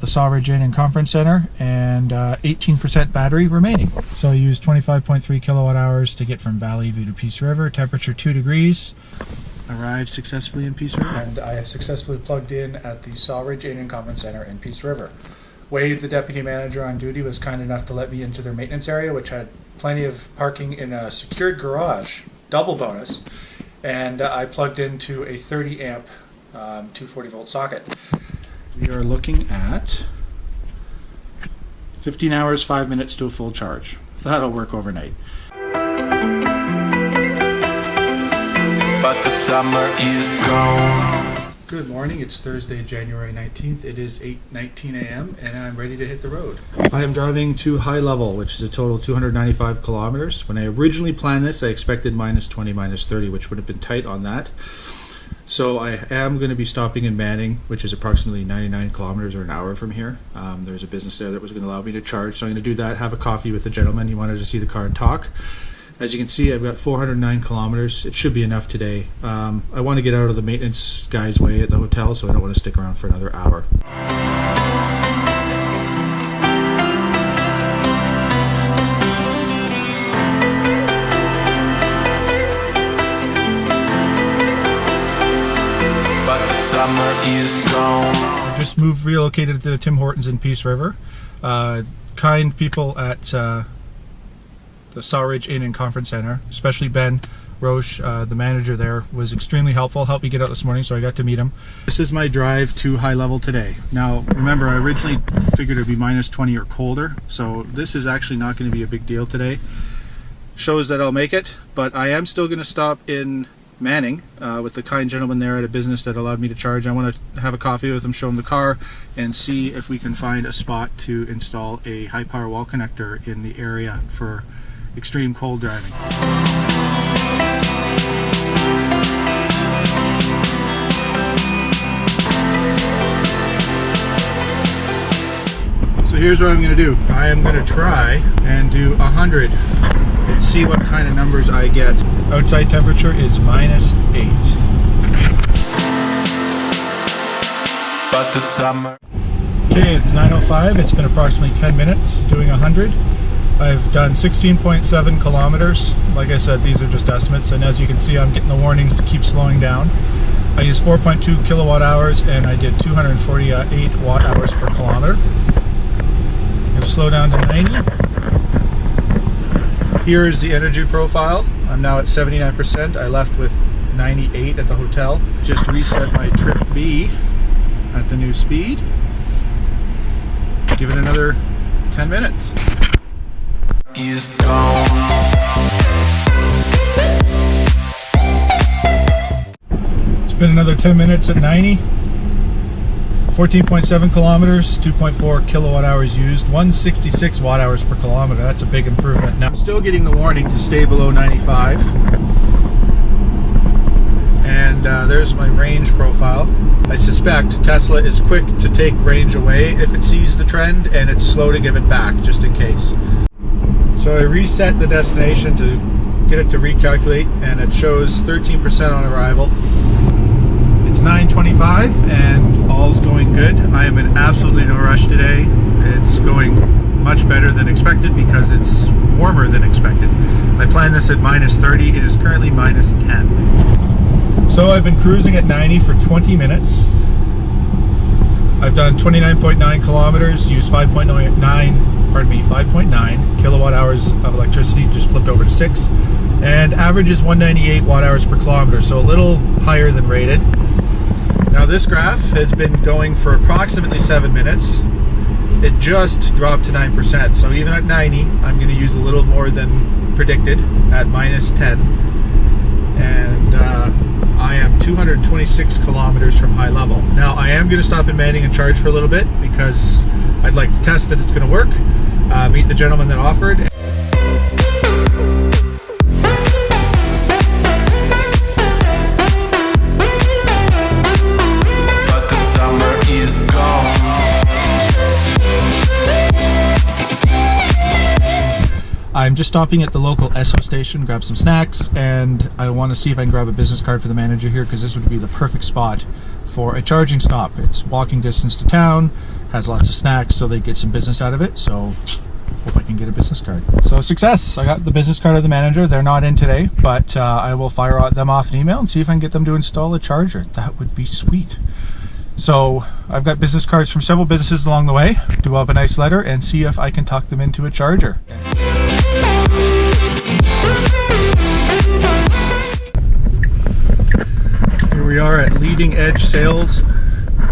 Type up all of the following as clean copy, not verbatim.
the Sawridge Inn and Conference Center, and 18% battery remaining. So I used 25.3 kilowatt hours to get from Valley View to Peace River. Temperature 2 degrees. Arrived successfully in Peace River, and I have successfully plugged in at the Sawridge Inn and Conference Center in Peace River. Wade, the deputy manager on duty, was kind enough to let me into their maintenance area, which had plenty of parking in a secured garage, double bonus, and I plugged into a 30 amp 240 volt socket. We are looking at 15 hours, 5 minutes to a full charge. So that'll work overnight. But the summer is gone. Good morning, it's Thursday, January 19th. It is 8:19 a.m. and I'm ready to hit the road. I am driving to High Level, which is a total 295 kilometers. When I originally planned this, I expected minus 20, minus 30, which would have been tight on that. So I am going to be stopping in Manning, which is approximately 99 kilometers or an hour from here. There's a business there that was going to allow me to charge, so I'm going to do that, have a coffee with the gentleman. He wanted to see the car and talk. As you can see, I've got 409 kilometers. It should be enough today. I want to get out of the maintenance guy's way at the hotel, so I don't want to stick around for another hour. But the summer is gone. I just relocated to the Tim Hortons in Peace River. Kind people at the Sawridge Inn and Conference Center, especially Ben Roche, the manager there, was extremely helpful, helped me get out this morning, so I got to meet him. This is my drive to High Level today. Now, remember, I originally figured it would be minus 20 or colder, so this is actually not going to be a big deal today. Shows that I'll make it, but I am still going to stop in Manning with the kind gentleman there at a business that allowed me to charge. I want to have a coffee with him, show him the car, and see if we can find a spot to install a high power wall connector in the area for extreme cold driving. So here's what I'm going to do. I am going to try and do 100 and see what kind of numbers I get. Outside temperature is minus 8. But the summer. Okay, it's 9:05. It's been approximately 10 minutes doing 100. I've done 16.7 kilometers. Like I said, these are just estimates, and as you can see, I'm getting the warnings to keep slowing down. I used 4.2 kilowatt hours, and I did 248 watt hours per kilometer. I'm going to slow down to 90. Here is the energy profile. I'm now at 79%. I left with 98 at the hotel. Just reset my trip B at the new speed. Give it another 10 minutes. Is gone. It's been another 10 minutes at 90. 14.7 kilometers, 2.4 kilowatt hours used, 166 watt hours per kilometer. That's a big improvement. Now I'm still getting the warning to stay below 95. And there's my range profile. I suspect Tesla is quick to take range away if it sees the trend, and it's slow to give it back, just in case. So I reset the destination to get it to recalculate, and it shows 13% on arrival. It's 9:25 and all's going good. I am in absolutely no rush today. It's going much better than expected because it's warmer than expected. I planned this at minus 30. It is currently minus 10. So I've been cruising at 90 for 20 minutes. I've done 29.9 kilometers, used 5.9 kilowatt hours of electricity, just flipped over to 6, and average is 198 watt hours per kilometer, so a little higher than rated. Now this graph has been going for approximately 7 minutes. It just dropped to 9%, so even at 90, I'm going to use a little more than predicted at minus 10. And I am 226 kilometers from High Level. Now I am going to stop in Manning and charge for a little bit because I'd like to test that it's going to work. Meet the gentleman that offered. But the summer is gone. I'm just stopping at the local Esso station, grab some snacks, and I want to see if I can grab a business card for the manager here, because this would be the perfect spot for a charging stop. It's walking distance to town, has lots of snacks, so they get some business out of it. So hope I can get a business card. So success! I got the business card of the manager. They're not in today, but I will fire them off an email and see if I can get them to install a charger. That would be sweet. So I've got business cards from several businesses along the way. Do up a nice letter and see if I can talk them into a charger. Here we are at Leading Edge Sales.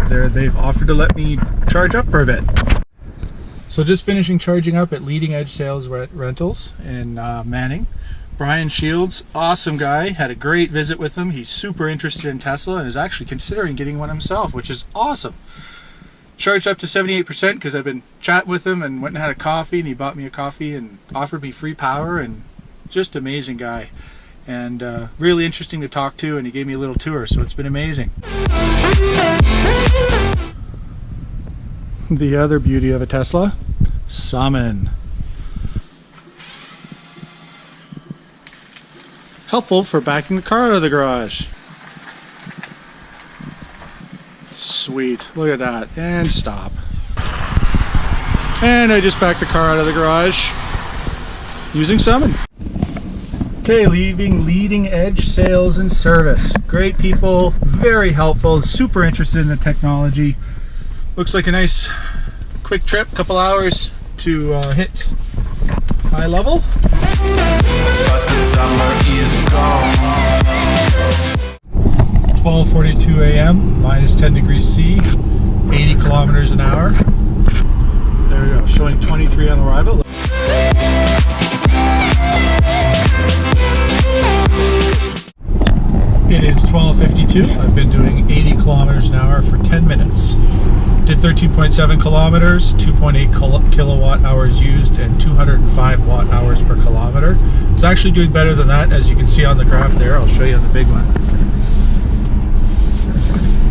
They've offered to let me charge up for a bit. So just finishing charging up at Leading Edge Sales Rentals in Manning. Brian Shields, awesome guy. Had a great visit with him. He's super interested in Tesla and is actually considering getting one himself, which is awesome. Charged up to 78% because I've been chatting with him and went and had a coffee, and he bought me a coffee and offered me free power, and just amazing guy. And really interesting to talk to, and he gave me a little tour, so it's been amazing. The other beauty of a Tesla, Summon. Helpful for backing the car out of the garage. Sweet, look at that, and stop. And I just backed the car out of the garage using Summon. Okay, leaving Leading Edge Sales and Service. Great people, very helpful, super interested in the technology. Looks like a nice quick trip, couple hours to hit high level. But the summer is gone. 12:42 a.m., minus 10 degrees C, 80 kilometers an hour. There we go, showing 23 on arrival. It is 12:52. I've been doing 80 kilometers an hour for 10 minutes. Did 13.7 kilometers, 2.8 kilowatt hours used, and 205 watt hours per kilometer. I was actually doing better than that, as you can see on the graph there. I'll show you on the big one.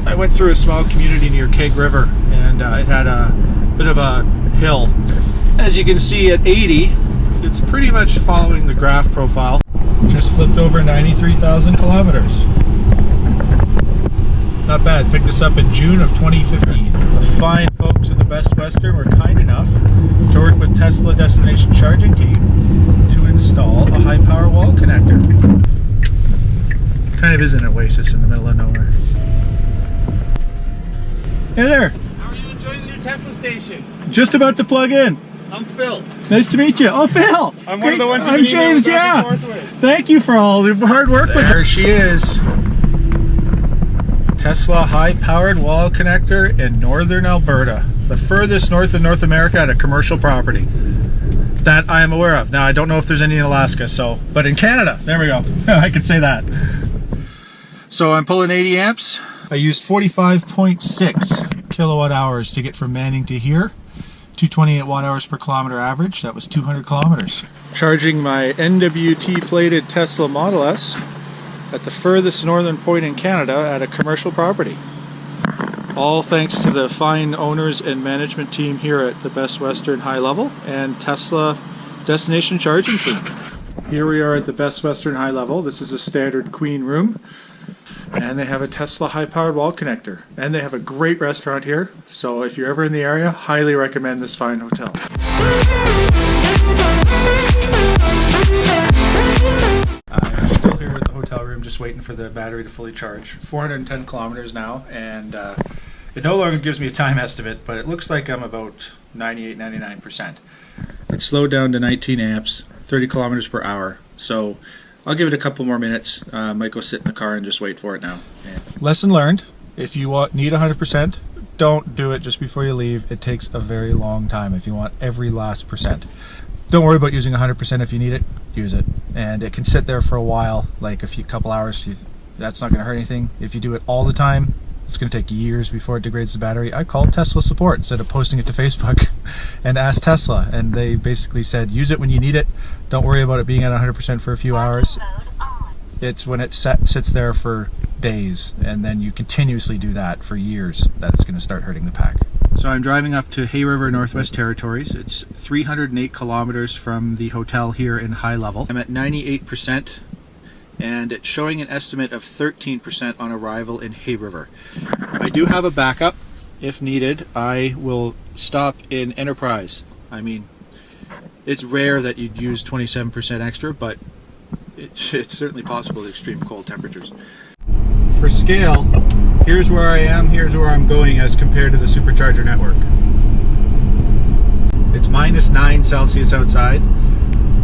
I went through a small community near Keg River, and it had a bit of a hill. As you can see at 80, it's pretty much following the graph profile. Just flipped over 93,000 kilometers. Not bad. Picked this up in June of 2015. The fine folks of the Best Western were kind enough to work with Tesla Destination Charging Team to install a high power wall connector. Kind of is an oasis in the middle of nowhere. Hey there. How are you enjoying the new Tesla station? Just about to plug in. I'm Phil. Nice to meet you. Oh, Phil. I'm one of the ones you I'm can email James, back yeah. and forth with. Thank you for all the hard work. There she is. Tesla high-powered wall connector in northern Alberta. The furthest north of North America at a commercial property that I am aware of. Now, I don't know if there's any in Alaska, but in Canada, there we go. I could say that. So I'm pulling 80 amps. I used 45.6 kilowatt hours to get from Manning to here. 228 watt hours per kilometer average. That was 200 kilometers. Charging my NWT plated Tesla Model S at the furthest northern point in Canada at a commercial property. All thanks to the fine owners and management team here at the Best Western High Level and Tesla Destination Charging Team. Here we are at the Best Western High Level. This is a standard queen room. And they have a Tesla high-powered wall connector. And they have a great restaurant here. So if you're ever in the area, highly recommend this fine hotel. I'm still here at the hotel room just waiting for the battery to fully charge. 410 kilometers now, and it no longer gives me a time estimate, but it looks like I'm about 98-99%. It slowed down to 19 amps, 30 kilometers per hour. So I'll give it a couple more minutes. Might go sit in the car and just wait for it now. Yeah. Lesson learned, if you need 100%, don't do it just before you leave. It takes a very long time if you want every last percent. Don't worry about using 100%. If you need it, use it. And it can sit there for a while, like couple hours. That's not going to hurt anything. If you do it all the time, it's going to take years before it degrades the battery. I called Tesla support instead of posting it to Facebook and asked Tesla, and they basically said, use it when you need it. Don't worry about it being at 100% for a few hours. It's when it sits there for days, and then you continuously do that for years, that it's going to start hurting the pack. So I'm driving up to Hay River, Northwest Territories. It's 308 kilometers from the hotel here in High Level. I'm at 98%. And it's showing an estimate of 13% on arrival in Hay River. I do have a backup if needed. I will stop in Enterprise. I mean, it's rare that you'd use 27% extra, but it's certainly possible at extreme cold temperatures. For scale, here's where I am, here's where I'm going as compared to the supercharger network. It's -9 Celsius outside.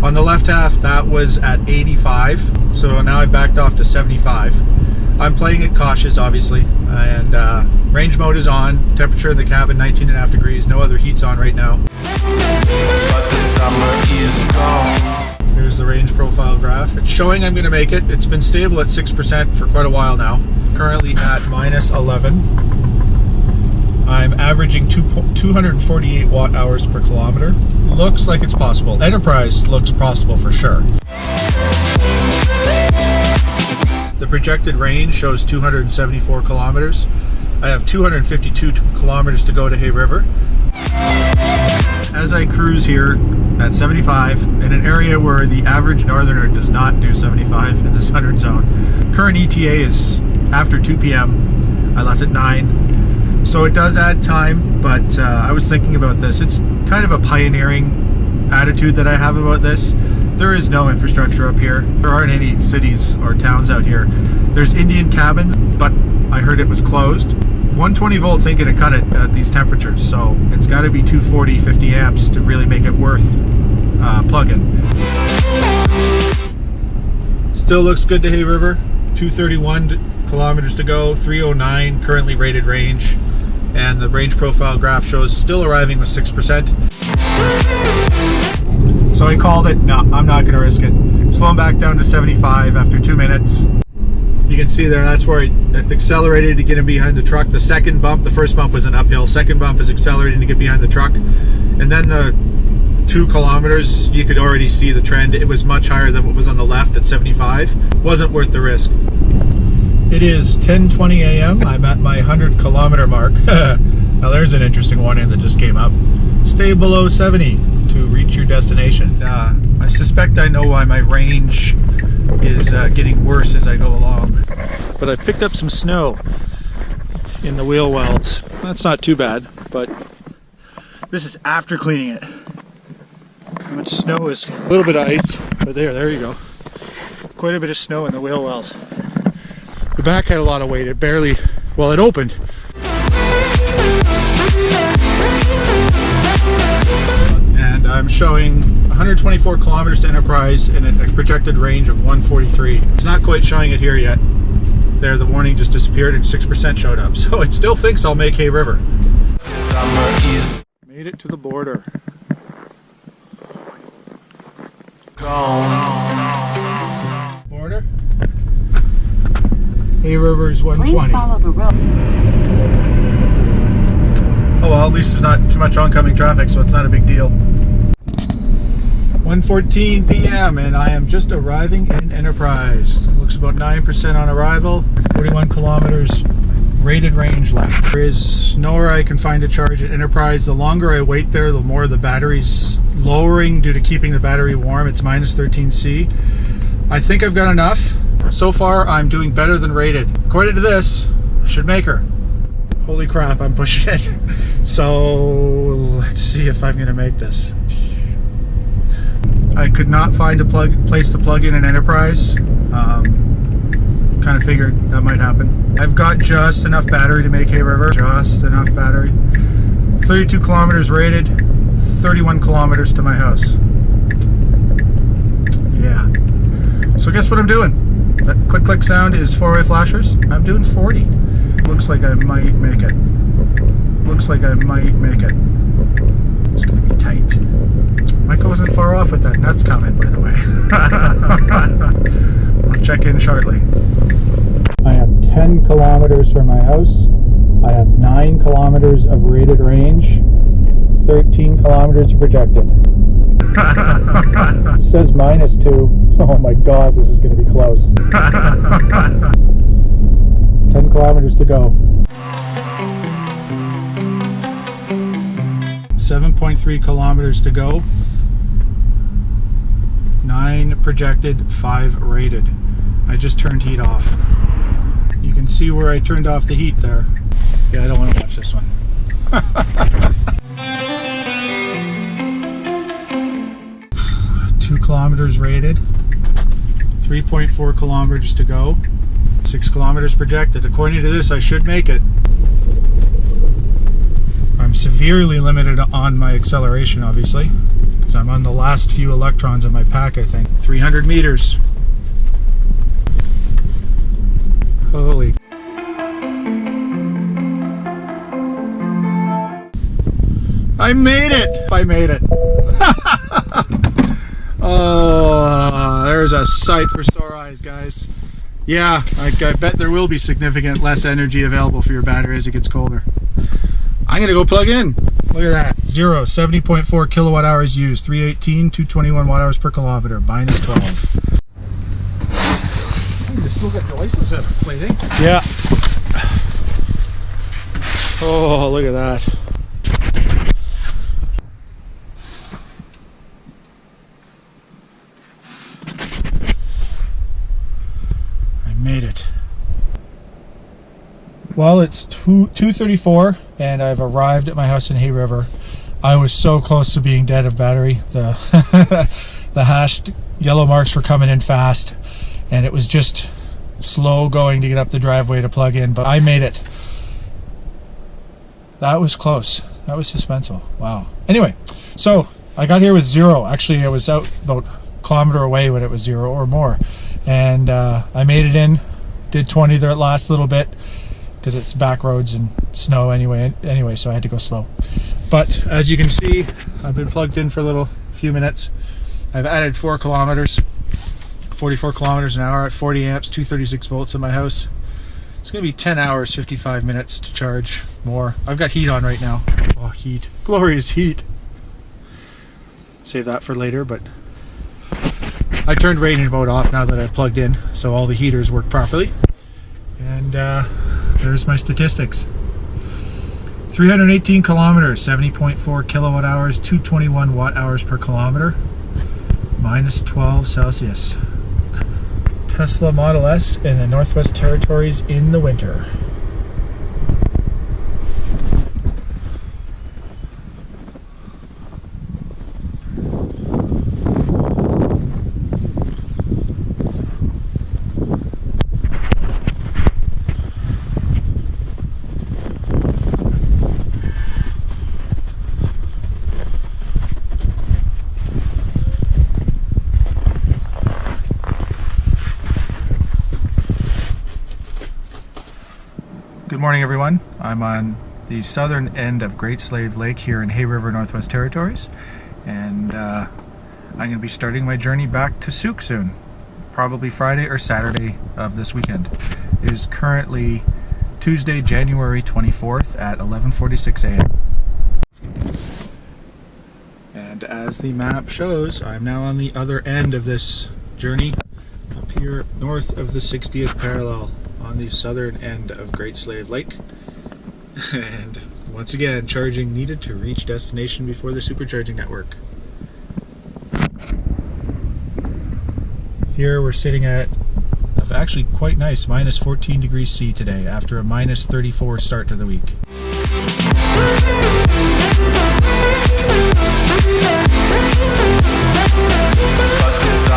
On the left half, that was at 85, so now I've backed off to 75. I'm playing it cautious, obviously, and range mode is on. Temperature in the cabin, 19.5 degrees. No other heat's on right now. But the summer is gone. Here's the range profile graph. It's showing I'm going to make it. It's been stable at 6% for quite a while now. Currently at -11. I'm averaging 248 watt hours per kilometer. Looks like it's possible. Enterprise looks possible for sure. The projected range shows 274 kilometers. I have 252 kilometers to go to Hay River. As I cruise here at 75 in an area where the average northerner does not do 75 in this 100 zone. Current ETA is after 2 p.m. I left at 9. So it does add time, but I was thinking about this. It's kind of a pioneering attitude that I have about this. There is no infrastructure up here. There aren't any cities or towns out here. There's Indian Cabin, but I heard it was closed. 120 volts ain't gonna cut it at these temperatures, so it's gotta be 240, 50 amps to really make it worth plug-in. Still looks good to Hay River. 231 kilometers to go, 309 currently rated range, and the range profile graph shows still arriving with 6%. So I called it. No, I'm not going to risk it. Slowing back down to 75 after 2 minutes. You can see there, that's where it accelerated to get in behind the truck. The second bump, the first bump was an uphill. Second bump is accelerating to get behind the truck. And then the 2 kilometers, you could already see the trend. It was much higher than what was on the left at 75. Wasn't worth the risk. It is 10:20 a.m. I'm at my 100 kilometer mark. Now there's an interesting warning that just came up. Stay below 70 to reach your destination. I suspect I know why my range is getting worse as I go along. But I've picked up some snow in the wheel wells. That's not too bad, but this is after cleaning it. How much snow is, a little bit of ice, but there you go. Quite a bit of snow in the wheel wells. The back had a lot of weight. It barely, well, it opened. And I'm showing 124 kilometers to Enterprise and a projected range of 143. It's not quite showing it here yet. There, the warning just disappeared and 6% showed up. So it still thinks I'll make Hay River. Summer is Made it to the border. gone. Border? Hay River is 120. Please follow the road. Oh well, at least there's not too much oncoming traffic, so it's not a big deal. 1:14 p.m. and I am just arriving in Enterprise. Looks about 9% on arrival, 41 kilometers rated range left. There is nowhere I can find a charge at Enterprise. The longer I wait there, the more the battery's lowering due to keeping the battery warm. It's -13°C. I think I've got enough. So far, I'm doing better than rated. According to this, I should make her. Holy crap, I'm pushing it. So, let's see if I'm going to make this. I could not find a place to plug in an Enterprise. Kind of figured that might happen. I've got just enough battery to make Hay River. Just enough battery. 32 kilometers rated, 31 kilometers to my house. Yeah. So guess what I'm doing? That click click sound is 4-way flashers. I'm doing 40. Looks like I might make it. Looks like I might make it. It's gonna be tight. Michael wasn't far off with that nuts comment, by the way. I'll check in shortly. I am 10 kilometers from my house. I have 9 kilometers of rated range. 13 kilometers projected. It says -2. Oh my god, this is going to be close. 10 kilometers to go. 7.3 kilometers to go. 9 projected, 5 rated. I just turned heat off. You can see where I turned off the heat there. Yeah, I don't want to watch this one. 2 kilometers rated, 3.4 kilometers to go, 6 kilometers projected. According to this, I should make it. I'm severely limited on my acceleration, obviously, because I'm on the last few electrons in my pack, I think. 300 meters. Holy. I made it! I made it. Oh, there's a sight for sore eyes, guys. Yeah, I bet there will be significant less energy available for your battery as it gets colder. I'm gonna go plug in. Look at that. 70.4 kilowatt hours used. 318, 221 watt hours per kilometer. Minus 12. You still got your license plate, eh? Yeah. Oh, look at that. I made it. Well, it's 2:34 and I've arrived at my house in Hay River. I was so close to being dead of battery. The the hashed yellow marks were coming in fast and it was just slow going to get up the driveway to plug in, but I made it. That was close. That was suspenseful. Wow. Anyway, so I got here with 0. Actually, I was out about a kilometer away when it was 0 or more. And I made it in, did 20 there at last little bit, because it's back roads and snow anyway, so I had to go slow. But as you can see, I've been plugged in for a few minutes. I've added 4 kilometers, 44 kilometers an hour at 40 amps, 236 volts in my house. It's going to be 10 hours, 55 minutes to charge more. I've got heat on right now. Oh, heat. Glorious heat. Save that for later, but I turned range mode off now that I've plugged in, so all the heaters work properly. And there's my statistics. 318 kilometers, 70.4 kilowatt hours, 221 watt hours per kilometer, minus 12 Celsius. Tesla Model S in the Northwest Territories in the winter. Good morning, everyone. I'm on the southern end of Great Slave Lake here in Hay River, Northwest Territories, and I'm going to be starting my journey back to Souk soon, probably Friday or Saturday of this weekend. It is currently Tuesday, January 24th at 11:46 a.m. And as the map shows, I'm now on the other end of this journey, up here north of the 60th parallel, on the southern end of Great Slave Lake. And once again, charging needed to reach destination before the supercharging network. Here we're sitting at actually quite nice, minus 14 degrees C today after a minus 34 start to the week. But it's